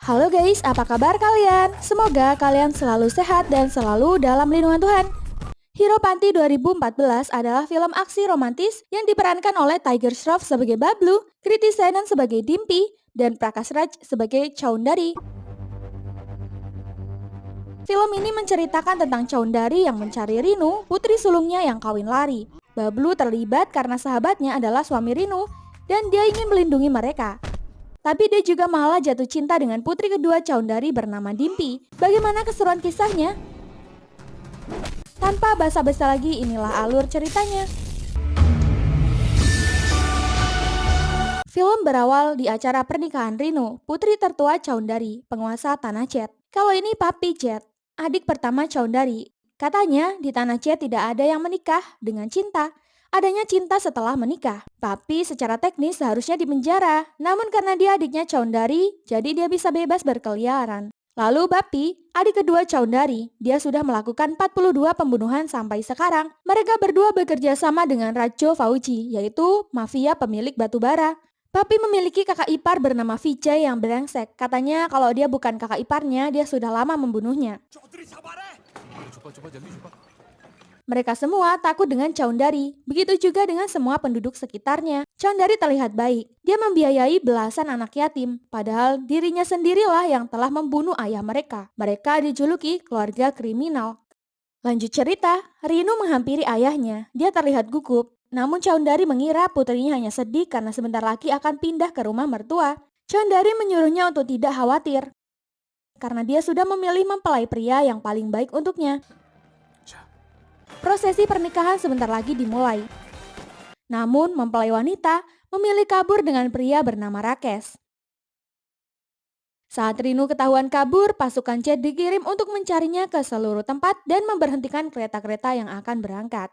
Halo guys, apa kabar kalian? Semoga kalian selalu sehat dan selalu dalam lindungan Tuhan. Hero Panti 2014 adalah film aksi romantis yang diperankan oleh Tiger Shroff sebagai Bablu, Kriti Sanon sebagai Dimpi, dan Prakash Raj sebagai Chaundari. Film ini menceritakan tentang Chaundari yang mencari Rinu, putri sulungnya yang kawin lari. Bablu terlibat karena sahabatnya adalah suami Rinu dan dia ingin melindungi mereka. Tapi dia juga malah jatuh cinta dengan putri kedua Chaundari bernama Dimpi. Bagaimana keseruan kisahnya? Tanpa basa-basi lagi, inilah alur ceritanya. Film berawal di acara pernikahan Rinu, putri tertua Chaundari, penguasa Tanah Chet. Kalau ini Papi Chet, adik pertama Chaundari. Katanya di Tanah Chet tidak ada yang menikah dengan cinta. Adanya cinta setelah menikah. Papi secara teknis seharusnya dipenjara, namun karena dia adiknya Chaundari, jadi dia bisa bebas berkeliaran. Lalu Papi, adik kedua Chaundari, dia sudah melakukan 42 pembunuhan sampai sekarang. Mereka berdua bekerja sama dengan Rajo Fauci, yaitu mafia pemilik batu bara. Papi memiliki kakak ipar bernama Vijay yang brengsek. Katanya kalau dia bukan kakak iparnya, dia sudah lama membunuhnya. Mereka semua takut dengan Chaundari, begitu juga dengan semua penduduk sekitarnya. Chaundari terlihat baik, dia membiayai belasan anak yatim, padahal dirinya sendirilah yang telah membunuh ayah mereka. Mereka dijuluki keluarga kriminal. Lanjut cerita, Rinu menghampiri ayahnya, dia terlihat gugup. Namun Chaundari mengira putrinya hanya sedih karena sebentar lagi akan pindah ke rumah mertua. Chaundari menyuruhnya untuk tidak khawatir, karena dia sudah memilih mempelai pria yang paling baik untuknya. Prosesi pernikahan sebentar lagi dimulai. Namun mempelai wanita memilih kabur dengan pria bernama Rakesh. Saat Rinu ketahuan kabur, pasukan Chet dikirim untuk mencarinya ke seluruh tempat dan memberhentikan kereta-kereta yang akan berangkat.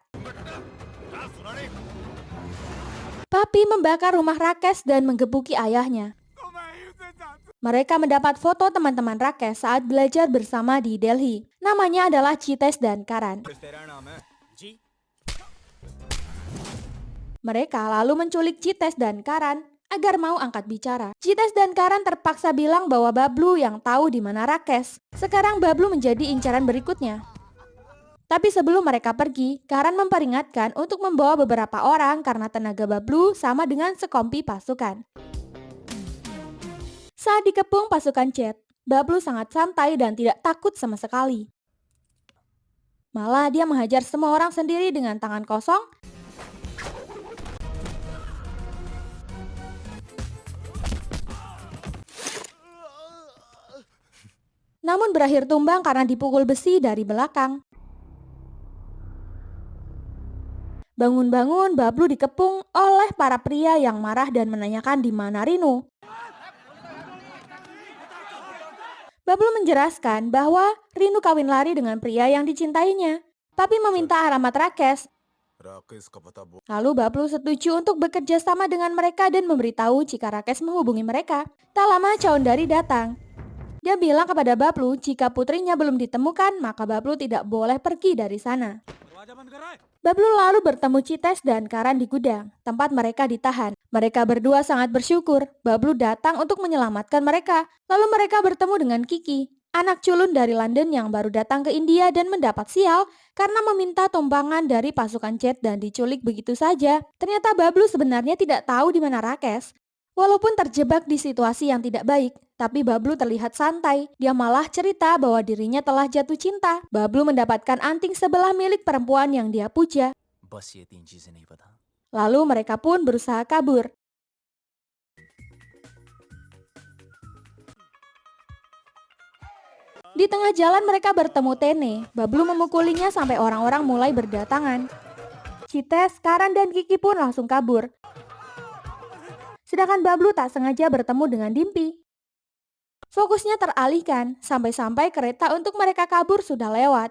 Papi membakar rumah Rakesh dan menggebuki ayahnya. Mereka mendapat foto teman-teman Rakesh saat belajar bersama di Delhi. Namanya adalah Chitesh dan Karan. Mereka lalu menculik Chitesh dan Karan agar mau angkat bicara. Chitesh dan Karan terpaksa bilang bahwa Bablu yang tahu di mana Rakesh. Sekarang Bablu menjadi incaran berikutnya. Tapi sebelum mereka pergi, Karan memperingatkan untuk membawa beberapa orang karena tenaga Bablu sama dengan sekompi pasukan. Saat dikepung pasukan Chet, Bablu sangat santai dan tidak takut sama sekali. Malah dia menghajar semua orang sendiri dengan tangan kosong. Namun berakhir tumbang karena dipukul besi dari belakang. Bangun-bangun, Bablu dikepung oleh para pria yang marah dan menanyakan di mana Rinu. Bablu menjelaskan bahwa Rinu kawin lari dengan pria yang dicintainya. Papi meminta alamat Rakesh. Lalu Bablu setuju untuk bekerja sama dengan mereka dan memberitahu jika Rakesh menghubungi mereka. Tak lama Chaundari datang. Dia bilang kepada Bablu jika putrinya belum ditemukan, maka Bablu tidak boleh pergi dari sana. Bablu lalu bertemu Chitesh dan Karan di gudang, tempat mereka ditahan. Mereka berdua sangat bersyukur Bablu datang untuk menyelamatkan mereka. Lalu mereka bertemu dengan Kiki, anak culun dari London yang baru datang ke India dan mendapat sial karena meminta tumpangan dari pasukan Chet dan diculik begitu saja. Ternyata Bablu sebenarnya tidak tahu di mana Rakesh. Walaupun terjebak di situasi yang tidak baik, tapi Bablu terlihat santai. Dia malah cerita bahwa dirinya telah jatuh cinta. Bablu mendapatkan anting sebelah milik perempuan yang dia puja. Lalu mereka pun berusaha kabur. Di tengah jalan mereka bertemu Tene. Bablu memukulinya sampai orang-orang mulai berdatangan. Chitesh, Karan, dan Kiki pun langsung kabur. Sedangkan Bablu tak sengaja bertemu dengan Dimpi. Fokusnya teralihkan, sampai-sampai kereta untuk mereka kabur sudah lewat.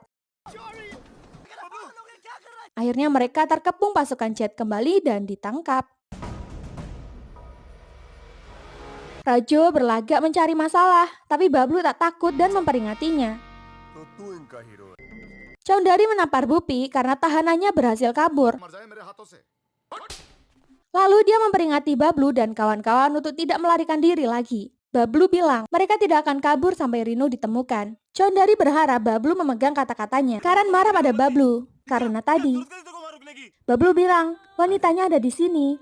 Akhirnya mereka terkepung pasukan Chet kembali dan ditangkap. Rajo berlagak mencari masalah, tapi Bablu tak takut dan memperingatinya. Chaundari menampar Bupi karena tahanannya berhasil kabur. Lalu dia memperingati Bablu dan kawan-kawan untuk tidak melarikan diri lagi. Bablu bilang mereka tidak akan kabur sampai Rino ditemukan. Chowdhury berharap Bablu memegang kata-katanya. Karan marah pada Bablu karena tadi Bablu bilang wanitanya ada di sini.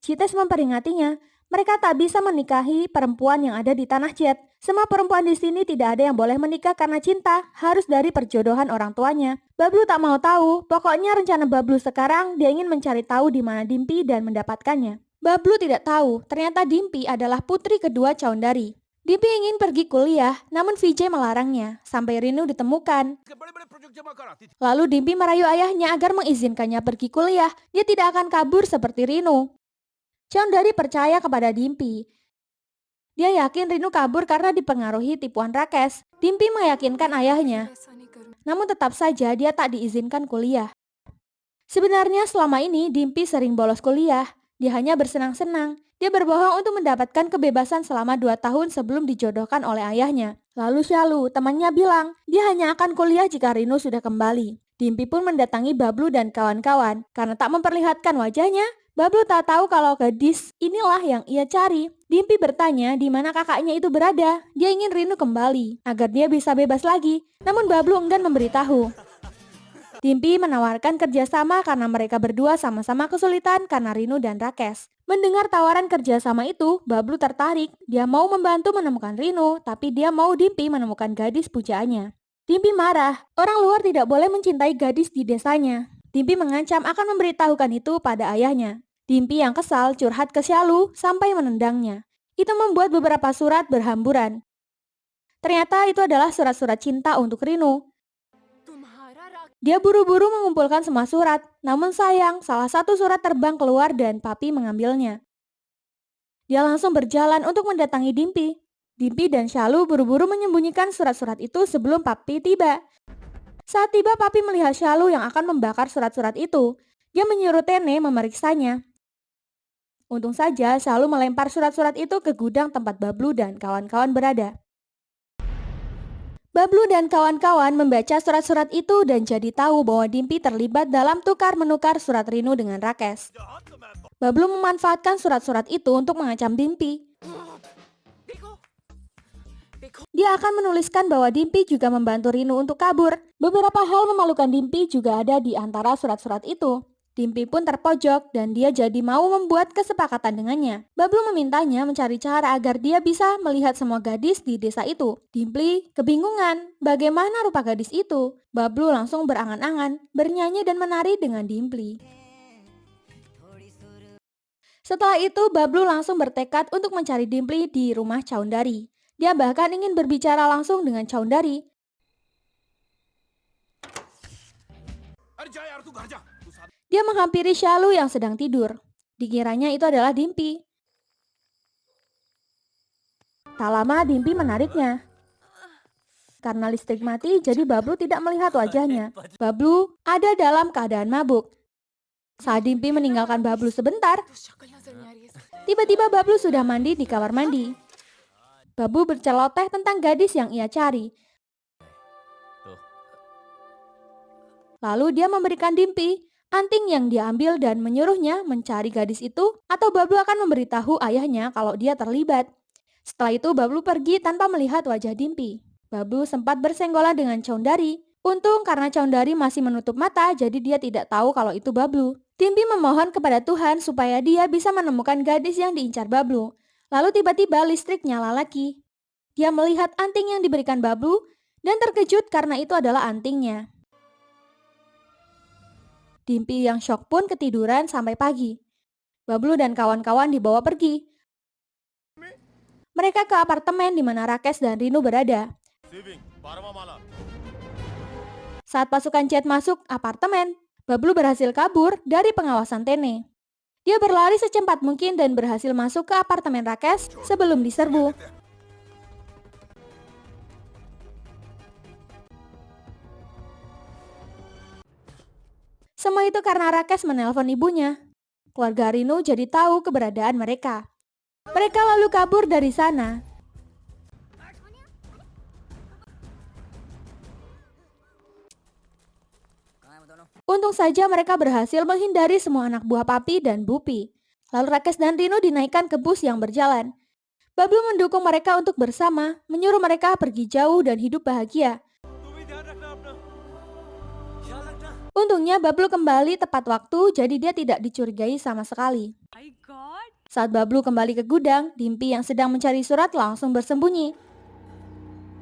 Chites memperingatinya, mereka tak bisa menikahi perempuan yang ada di tanah Jet. Semua perempuan di sini tidak ada yang boleh menikah karena cinta, harus dari perjodohan orang tuanya. Bablu tak mau tahu, pokoknya rencana Bablu sekarang dia ingin mencari tahu di mana Dimpi dan mendapatkannya. Bablu tidak tahu, ternyata Dimpi adalah putri kedua Chowdhury. Dimpi ingin pergi kuliah, namun Vijay melarangnya, sampai Rinu ditemukan. Lalu Dimpi merayu ayahnya agar mengizinkannya pergi kuliah, dia tidak akan kabur seperti Rinu. Chowdhury percaya kepada Dimpi. Dia yakin Rinu kabur karena dipengaruhi tipuan Rakesh. Dimpi meyakinkan ayahnya, namun tetap saja dia tak diizinkan kuliah. Sebenarnya selama ini Dimpi sering bolos kuliah, dia hanya bersenang-senang. Dia berbohong untuk mendapatkan kebebasan selama 2 tahun sebelum dijodohkan oleh ayahnya. Lalu Shalu, temannya bilang, dia hanya akan kuliah jika Rinu sudah kembali. Dimpi pun mendatangi Bablu dan kawan-kawan. Karena tak memperlihatkan wajahnya, Bablu tak tahu kalau gadis inilah yang ia cari. Dimpi bertanya di mana kakaknya itu berada. Dia ingin Rinu kembali, agar dia bisa bebas lagi. Namun Bablu enggan memberitahu. Dimpi menawarkan kerjasama karena mereka berdua sama-sama kesulitan karena Rinu dan Rakesh. Mendengar tawaran kerjasama itu, Bablu tertarik. Dia mau membantu menemukan Rinu, tapi dia mau Dimpi menemukan gadis pujaannya. Dimpi marah, orang luar tidak boleh mencintai gadis di desanya. Dimpi mengancam akan memberitahukan itu pada ayahnya. Dimpi yang kesal curhat ke Shalu sampai menendangnya. Itu membuat beberapa surat berhamburan. Ternyata itu adalah surat-surat cinta untuk Rinu. Dia buru-buru mengumpulkan semua surat, namun sayang salah satu surat terbang keluar dan Papi mengambilnya. Dia langsung berjalan untuk mendatangi Dimpi. Dimpi dan Shalu buru-buru menyembunyikan surat-surat itu sebelum Papi tiba. Saat tiba, Papi melihat Shalu yang akan membakar surat-surat itu. Dia menyuruh Tene memeriksanya. Untung saja Shalu melempar surat-surat itu ke gudang tempat Bablu dan kawan-kawan berada. Bablu dan kawan-kawan membaca surat-surat itu dan jadi tahu bahwa Dimpi terlibat dalam tukar-menukar surat Rinu dengan Rakesh. Bablu memanfaatkan surat-surat itu untuk mengancam Dimpi. Dia akan menuliskan bahwa Dimpi juga membantu Rinu untuk kabur. Beberapa hal memalukan Dimpi juga ada di antara surat-surat itu. Dimpi pun terpojok dan dia jadi mau membuat kesepakatan dengannya. Bablu memintanya mencari cara agar dia bisa melihat semua gadis di desa itu. Dimpi kebingungan bagaimana rupa gadis itu. Bablu langsung berangan-angan, bernyanyi dan menari dengan Dimpi. Setelah itu Bablu langsung bertekad untuk mencari Dimpi di rumah Chowdhury. Dia bahkan ingin berbicara langsung dengan Chowdhury. Dia menghampiri Shalu yang sedang tidur. Dikiranya itu adalah Dimpi. Tak lama Dimpi menariknya. Karena listrik mati, jadi Bablu tidak melihat wajahnya. Bablu ada dalam keadaan mabuk. Saat Dimpi meninggalkan Bablu sebentar, tiba-tiba Bablu sudah mandi di kamar mandi. Bablu berceloteh tentang gadis yang ia cari. Lalu dia memberikan Dimpi anting yang dia ambil dan menyuruhnya mencari gadis itu, atau Bablu akan memberitahu ayahnya kalau dia terlibat. Setelah itu Bablu pergi tanpa melihat wajah Dimpi. Bablu sempat bersenggolan dengan Chowdhury. Untung karena Chowdhury masih menutup mata, jadi dia tidak tahu kalau itu Bablu. Dimpi memohon kepada Tuhan supaya dia bisa menemukan gadis yang diincar Bablu. Lalu tiba-tiba listrik nyala lagi. Dia melihat anting yang diberikan Bablu dan terkejut karena itu adalah antingnya. Dimpi yang syok pun ketiduran sampai pagi. Bablu dan kawan-kawan dibawa pergi. Mereka ke apartemen di mana Rakesh dan Rinu berada. Saat pasukan Jet masuk apartemen, Bablu berhasil kabur dari pengawasan Tene. Dia berlari secepat mungkin dan berhasil masuk ke apartemen Rakesh sebelum diserbu. Semua itu karena Rakesh menelpon ibunya. Keluarga Rinu jadi tahu keberadaan mereka. Mereka lalu kabur dari sana. Untung saja mereka berhasil menghindari semua anak buah Papi dan Bupi. Lalu Rakesh dan Rinu dinaikkan ke bus yang berjalan. Bablu mendukung mereka untuk bersama, menyuruh mereka pergi jauh dan hidup bahagia. Untungnya Bablu kembali tepat waktu, jadi dia tidak dicurigai sama sekali. Saat Bablu kembali ke gudang, Dimpi yang sedang mencari surat langsung bersembunyi.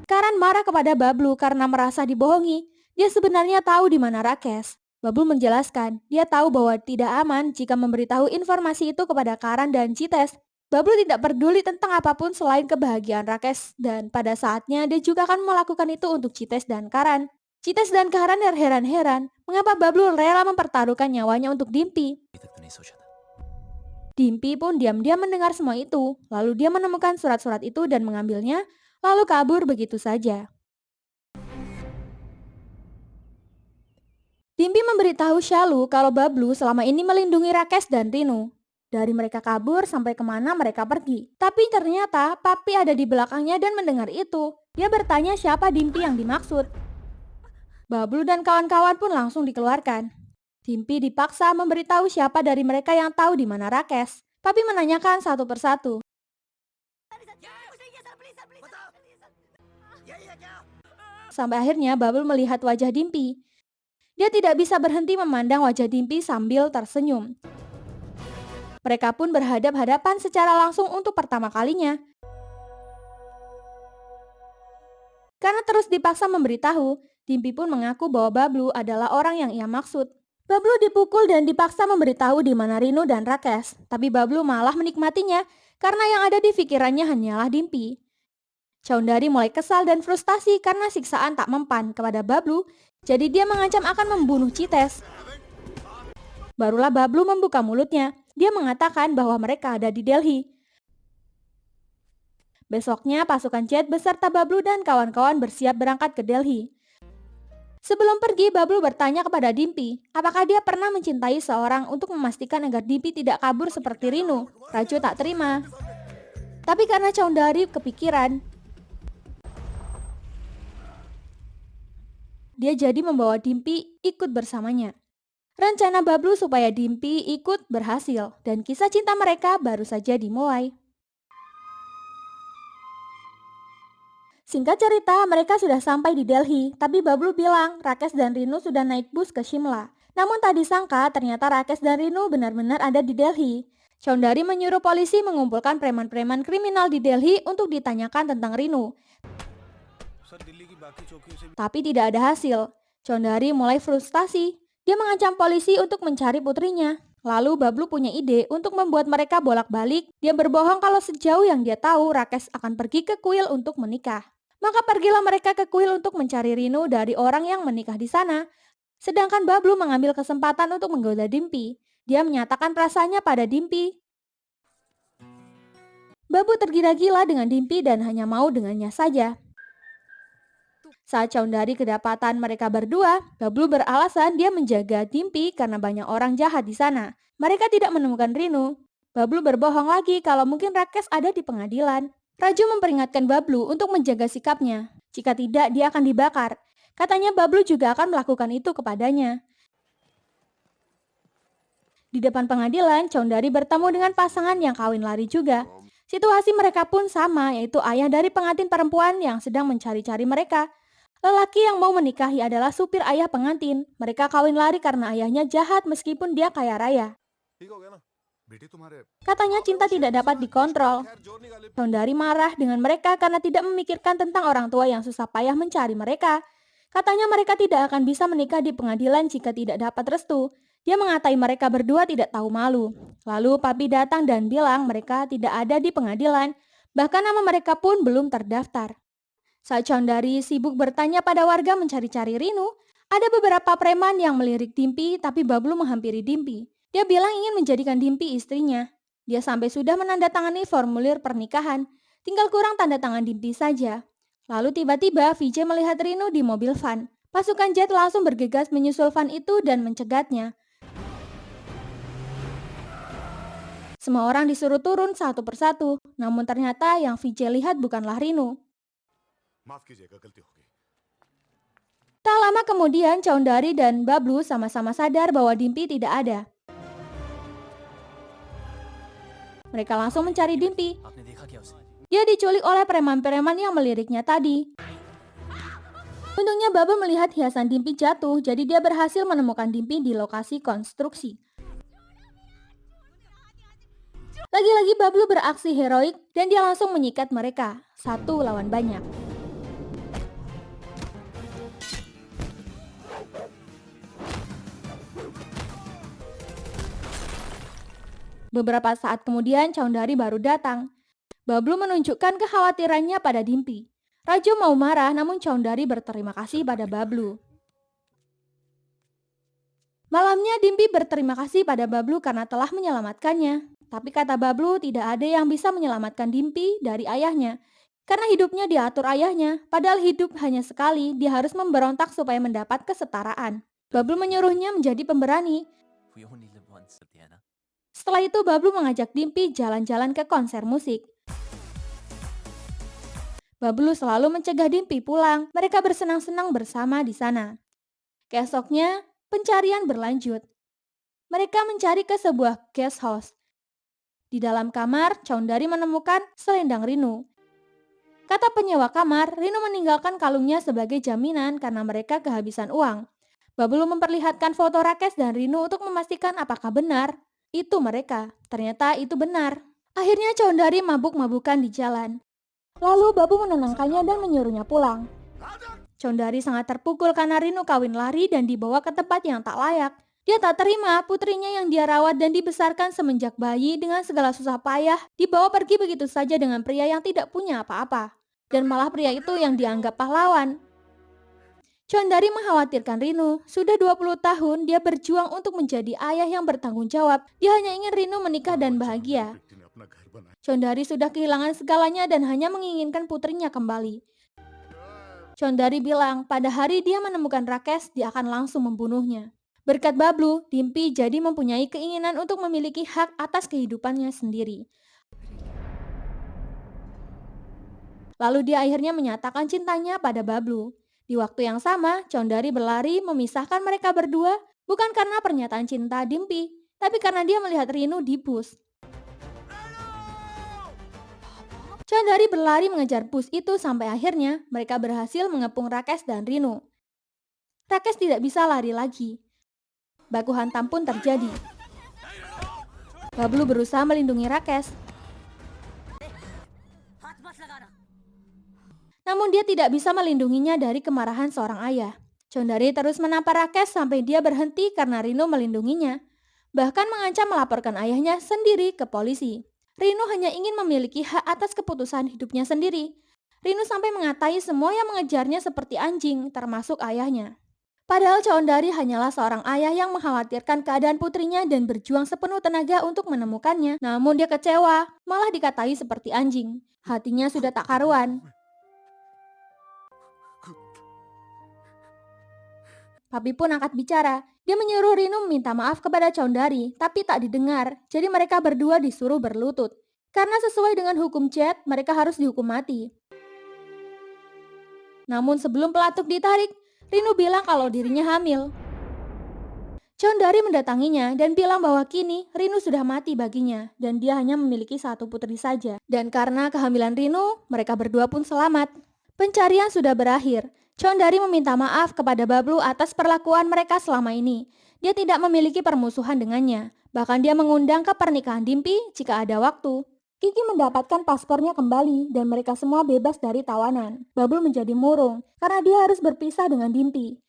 Karan marah kepada Bablu karena merasa dibohongi. Dia sebenarnya tahu di mana Rakesh. Bablu menjelaskan, dia tahu bahwa tidak aman jika memberitahu informasi itu kepada Karan dan Cites. Bablu tidak peduli tentang apapun selain kebahagiaan Rakesh, dan pada saatnya dia juga akan melakukan itu untuk Cites dan Karan. Cites dan Karan heran-heran, mengapa Bablu rela mempertaruhkan nyawanya untuk Dimpi. Dimpi pun diam-diam mendengar semua itu, lalu dia menemukan surat-surat itu dan mengambilnya, lalu kabur begitu saja. Dimpi memberitahu Shalu kalau Bablu selama ini melindungi Rakesh dan Rinu. Dari mereka kabur sampai kemana mereka pergi. Tapi ternyata Papi ada di belakangnya dan mendengar itu. Dia bertanya siapa Dimpi yang dimaksud. Bablu dan kawan-kawan pun langsung dikeluarkan. Dimpi dipaksa memberitahu siapa dari mereka yang tahu di mana Rakesh. Papi menanyakan satu persatu. Sampai akhirnya Bablu melihat wajah Dimpi. Dia tidak bisa berhenti memandang wajah Dimpi sambil tersenyum. Mereka pun berhadap-hadapan secara langsung untuk pertama kalinya. Karena terus dipaksa memberitahu, Dimpi pun mengaku bahwa Bablu adalah orang yang ia maksud. Bablu dipukul dan dipaksa memberitahu di mana Rinu dan Rakesh, tapi Bablu malah menikmatinya karena yang ada di pikirannya hanyalah Dimpi. Chaundari mulai kesal dan frustasi karena siksaan tak mempan kepada Bablu, jadi dia mengancam akan membunuh Cites. Barulah Bablu membuka mulutnya, dia mengatakan bahwa mereka ada di Delhi. Besoknya pasukan Jet beserta Bablu dan kawan-kawan bersiap berangkat ke Delhi. Sebelum pergi, Bablu bertanya kepada Dimpi, apakah dia pernah mencintai seorang untuk memastikan agar Dimpi tidak kabur seperti Rinu. Raju tak terima. Tapi karena Chaundari kepikiran, dia jadi membawa Dimpi ikut bersamanya. Rencana Bablu supaya Dimpi ikut berhasil, dan kisah cinta mereka baru saja dimulai. Singkat cerita, mereka sudah sampai di Delhi, tapi Bablu bilang Rakesh dan Rinu sudah naik bus ke Shimla. Namun tak disangka ternyata Rakesh dan Rinu benar-benar ada di Delhi. Chaundari menyuruh polisi mengumpulkan preman-preman kriminal di Delhi untuk ditanyakan tentang Rinu. Tapi tidak ada hasil. Chaundari mulai frustasi. Dia mengancam polisi untuk mencari putrinya. Lalu Bablu punya ide untuk membuat mereka bolak-balik. Dia berbohong kalau sejauh yang dia tahu Rakesh akan pergi ke kuil untuk menikah. Maka pergilah mereka ke kuil untuk mencari Rinu dari orang yang menikah di sana. Sedangkan Bablu mengambil kesempatan untuk menggoda Dimpi. Dia menyatakan perasaannya pada Dimpi. Bablu tergila-gila dengan Dimpi dan hanya mau dengannya saja. Saat Chaundari kedapatan mereka berdua, Bablu beralasan dia menjaga Dimpi karena banyak orang jahat di sana. Mereka tidak menemukan Rinu. Bablu berbohong lagi kalau mungkin Rakesh ada di pengadilan. Raju memperingatkan Bablu untuk menjaga sikapnya. Jika tidak, dia akan dibakar. Katanya Bablu juga akan melakukan itu kepadanya. Di depan pengadilan, Chaundari bertemu dengan pasangan yang kawin lari juga. Situasi mereka pun sama, yaitu ayah dari pengantin perempuan yang sedang mencari-cari mereka. Lelaki yang mau menikahi adalah supir ayah pengantin. Mereka kawin lari karena ayahnya jahat meskipun dia kaya raya. Katanya cinta tidak dapat dikontrol. Chaundari marah dengan mereka karena tidak memikirkan tentang orang tua yang susah payah mencari mereka. Katanya mereka tidak akan bisa menikah di pengadilan jika tidak dapat restu. Dia mengatai mereka berdua tidak tahu malu. Lalu Papi datang dan bilang mereka tidak ada di pengadilan. Bahkan nama mereka pun belum terdaftar. Saat Chaundari sibuk bertanya pada warga mencari-cari Rinu, ada beberapa preman yang melirik Dimpi, tapi Bablu menghampiri Dimpi. Dia bilang ingin menjadikan Dimpi istrinya. Dia sampai sudah menandatangani formulir pernikahan, tinggal kurang tanda tangan Dimpi saja. Lalu tiba-tiba Vijay melihat Rinu di mobil van. Pasukan Jet langsung bergegas menyusul van itu dan mencegatnya. Semua orang disuruh turun satu persatu, namun ternyata yang Vijay lihat bukanlah Rinu. Tak lama kemudian Chaundari dan Bablu sama-sama sadar bahwa Dimpi tidak ada. Mereka langsung mencari Dimpi. Dia diculik oleh preman-preman yang meliriknya tadi. Untungnya Bablu melihat hiasan Dimpy jatuh, jadi dia berhasil menemukan Dimpy di lokasi konstruksi. Lagi-lagi Bablu beraksi heroik dan dia langsung menyikat mereka, satu lawan banyak. Beberapa saat kemudian Chaundhary baru datang. Bablu menunjukkan kekhawatirannya pada Dimpy. Raju mau marah namun Chaundhary berterima kasih pada Bablu. Malamnya Dimpy berterima kasih pada Bablu karena telah menyelamatkannya. Tapi kata Bablu tidak ada yang bisa menyelamatkan Dimpy dari ayahnya. Karena hidupnya diatur ayahnya, padahal hidup hanya sekali, dia harus memberontak supaya mendapat kesetaraan. Bablu menyuruhnya menjadi pemberani. Setelah itu Bablu mengajak Dimpy jalan-jalan ke konser musik. Bablu selalu mencegah Dimpy pulang, mereka bersenang-senang bersama di sana. Keesoknya, pencarian berlanjut. Mereka mencari ke sebuah guest house. Di dalam kamar, Chaundhary menemukan selendang Rinu. Kata penyewa kamar, Rinu meninggalkan kalungnya sebagai jaminan karena mereka kehabisan uang. Bablu memperlihatkan foto Rakesh dan Rinu untuk memastikan apakah benar itu mereka. Ternyata itu benar. Akhirnya Chaundhary mabuk-mabukan di jalan. Lalu Bablu menenangkannya dan menyuruhnya pulang. Chaundhary sangat terpukul karena Rinu kawin lari dan dibawa ke tempat yang tak layak. Dia tak terima putrinya yang dia rawat dan dibesarkan semenjak bayi dengan segala susah payah dibawa pergi begitu saja dengan pria yang tidak punya apa-apa. Dan malah pria itu yang dianggap pahlawan. Chaundhary mengkhawatirkan Rinu. Sudah 20 tahun dia berjuang untuk menjadi ayah yang bertanggung jawab. Dia hanya ingin Rinu menikah dan bahagia. Chaundhary sudah kehilangan segalanya dan hanya menginginkan putrinya kembali. Chaundhary bilang pada hari dia menemukan Rakesh, dia akan langsung membunuhnya. Berkat Bablu, Dimpy jadi mempunyai keinginan untuk memiliki hak atas kehidupannya sendiri. Lalu dia akhirnya menyatakan cintanya pada Bablu. Di waktu yang sama, Chaundhary berlari memisahkan mereka berdua, bukan karena pernyataan cinta Dimpy, tapi karena dia melihat Rinu di bus. Chaundhary berlari mengejar bus itu sampai akhirnya mereka berhasil mengepung Rakesh dan Rinu. Rakesh tidak bisa lari lagi. Baku hantam pun terjadi. Bablu berusaha melindungi Rakesh. Namun dia tidak bisa melindunginya dari kemarahan seorang ayah. Chaundhary terus menampar Rakesh sampai dia berhenti karena Rinu melindunginya. Bahkan mengancam melaporkan ayahnya sendiri ke polisi. Rinu hanya ingin memiliki hak atas keputusan hidupnya sendiri. Rinu sampai mengatai semua yang mengejarnya seperti anjing, termasuk ayahnya. Padahal Chaundhary hanyalah seorang ayah yang mengkhawatirkan keadaan putrinya dan berjuang sepenuh tenaga untuk menemukannya. Namun dia kecewa, malah dikatai seperti anjing. Hatinya sudah tak karuan. Papi pun angkat bicara. Dia menyuruh Rinu meminta maaf kepada Chaundhary, tapi tak didengar. Jadi mereka berdua disuruh berlutut. Karena sesuai dengan hukum Chet, mereka harus dihukum mati. Namun sebelum pelatuk ditarik, Rinu bilang kalau dirinya hamil. Chaundhary mendatanginya dan bilang bahwa kini Rinu sudah mati baginya dan dia hanya memiliki satu putri saja. Dan karena kehamilan Rinu, mereka berdua pun selamat. Pencarian sudah berakhir. Chaundhary meminta maaf kepada Bablu atas perlakuan mereka selama ini. Dia tidak memiliki permusuhan dengannya. Bahkan dia mengundang ke pernikahan Dimpy jika ada waktu. Kiki mendapatkan paspornya kembali dan mereka semua bebas dari tawanan. Bablu menjadi murung karena dia harus berpisah dengan Dimpy.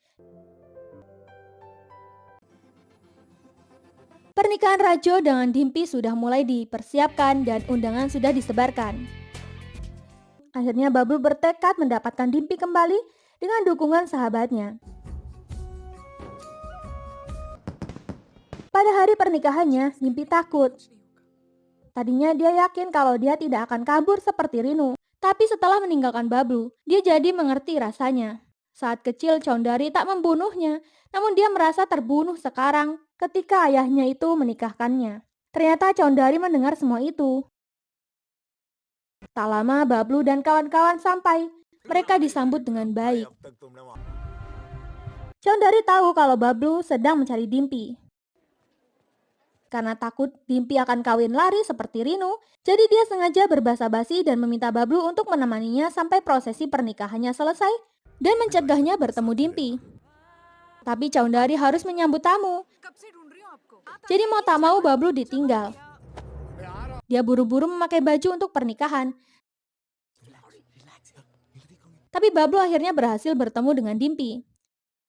Pernikahan Rajo dengan Dimpy sudah mulai dipersiapkan dan undangan sudah disebarkan. Akhirnya Bablu bertekad mendapatkan Dimpy kembali dengan dukungan sahabatnya. Pada hari pernikahannya, Dimpy takut. Tadinya dia yakin kalau dia tidak akan kabur seperti Rinu. Tapi setelah meninggalkan Bablu, dia jadi mengerti rasanya. Saat kecil Chaundhary tak membunuhnya, namun dia merasa terbunuh sekarang ketika ayahnya itu menikahkannya. Ternyata Chaundhary mendengar semua itu. Tak lama Bablu dan kawan-kawan sampai. Mereka disambut dengan baik. Chaundhary tahu kalau Bablu sedang mencari Dimpy. karena takut Dimpi akan kawin lari seperti Rinu, jadi dia sengaja berbasa-basi dan meminta Bablu untuk menemaninya sampai prosesi pernikahannya selesai dan mencegahnya bertemu Dimpi. Tapi Chaudhary harus menyambut tamu. Jadi mau tak mau Bablu ditinggal. Dia buru-buru memakai baju untuk pernikahan. Tapi Bablu akhirnya berhasil bertemu dengan Dimpi.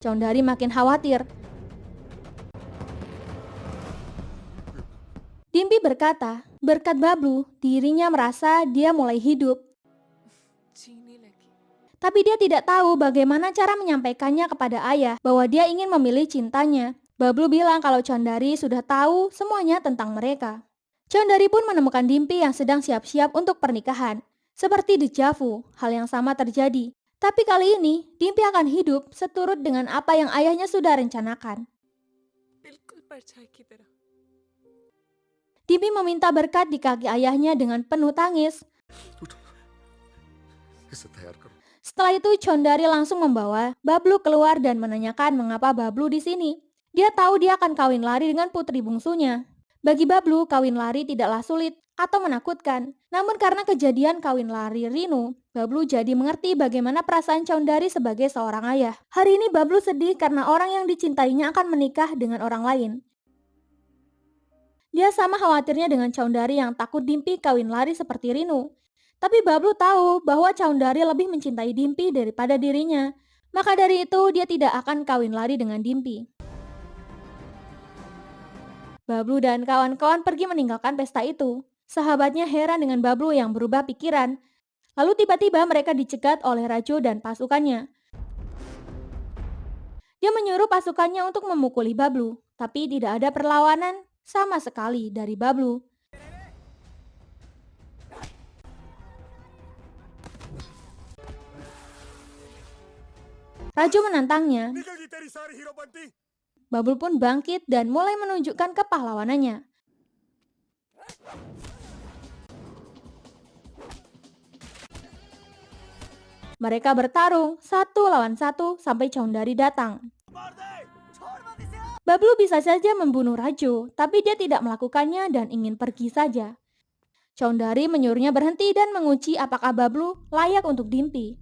Chaudhary makin khawatir. Dimpi berkata, berkat Bablu, dirinya merasa dia mulai hidup. Tapi dia tidak tahu bagaimana cara menyampaikannya kepada ayah bahwa dia ingin memilih cintanya. Bablu bilang kalau Chaudhary sudah tahu semuanya tentang mereka. Chaudhary pun menemukan Dimpi yang sedang siap-siap untuk pernikahan. Seperti deja vu, hal yang sama terjadi. Tapi kali ini, Dimpi akan hidup seturut dengan apa yang ayahnya sudah rencanakan. Dimpi meminta berkat di kaki ayahnya dengan penuh tangis. Setelah itu, Chaudhary langsung membawa Bablu keluar dan menanyakan mengapa Bablu di sini. Dia tahu dia akan kawin lari dengan putri bungsunya. Bagi Bablu, kawin lari tidaklah sulit atau menakutkan. Namun karena kejadian kawin lari Rinu, Bablu jadi mengerti bagaimana perasaan Chaudhary sebagai seorang ayah. Hari ini Bablu sedih karena orang yang dicintainya akan menikah dengan orang lain. Dia sama khawatirnya dengan Chaudhary yang takut Dimpi kawin lari seperti Rinu. Tapi Bablu tahu bahwa Chaudhary lebih mencintai Dimpi daripada dirinya. Maka dari itu dia tidak akan kawin lari dengan Dimpi. Bablu dan kawan-kawan pergi meninggalkan pesta itu. Sahabatnya heran dengan Bablu yang berubah pikiran. Lalu tiba-tiba mereka dicegat oleh Rajo dan pasukannya. Dia menyuruh pasukannya untuk memukuli Bablu, tapi tidak ada perlawanan sama sekali dari Bablu. Rajo menantangnya. Bablu pun bangkit dan mulai menunjukkan kepahlawanannya. Mereka bertarung 1 lawan 1 sampai Chaudhary datang. Bablu bisa saja membunuh Rajo, tapi dia tidak melakukannya dan ingin pergi saja. Chaudhary menyuruhnya berhenti dan menguji apakah Bablu layak untuk Dimpi.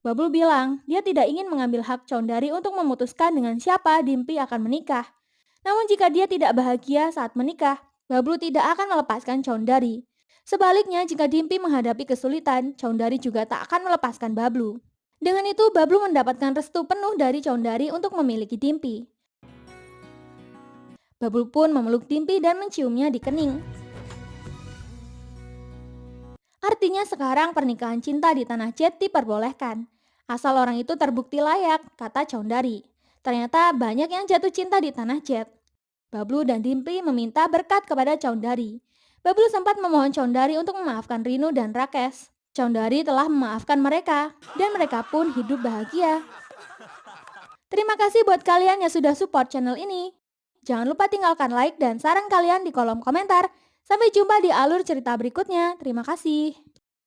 Bablu bilang dia tidak ingin mengambil hak Chaudhary untuk memutuskan dengan siapa Dimpi akan menikah. Namun jika dia tidak bahagia saat menikah, Bablu tidak akan melepaskan Chaudhary. Sebaliknya, jika Dimpi menghadapi kesulitan, Chaudhary juga tak akan melepaskan Bablu. Dengan itu, Bablu mendapatkan restu penuh dari Chaudhary untuk memiliki Dimpi. Bablu pun memeluk Dimpi dan menciumnya di kening. Artinya sekarang pernikahan cinta di tanah Jet diperbolehkan. Asal orang itu terbukti layak, kata Chaudhary. Ternyata banyak yang jatuh cinta di tanah Jet. Bablu dan Dimpi meminta berkat kepada Chaudhary. Bablu sempat memohon Chaudhary untuk memaafkan Rinu dan Rakesh. Chaudhary telah memaafkan mereka, dan mereka pun hidup bahagia. Terima kasih buat kalian yang sudah support channel ini. Jangan lupa tinggalkan like dan saran kalian di kolom komentar. Sampai jumpa di alur cerita berikutnya. Terima kasih.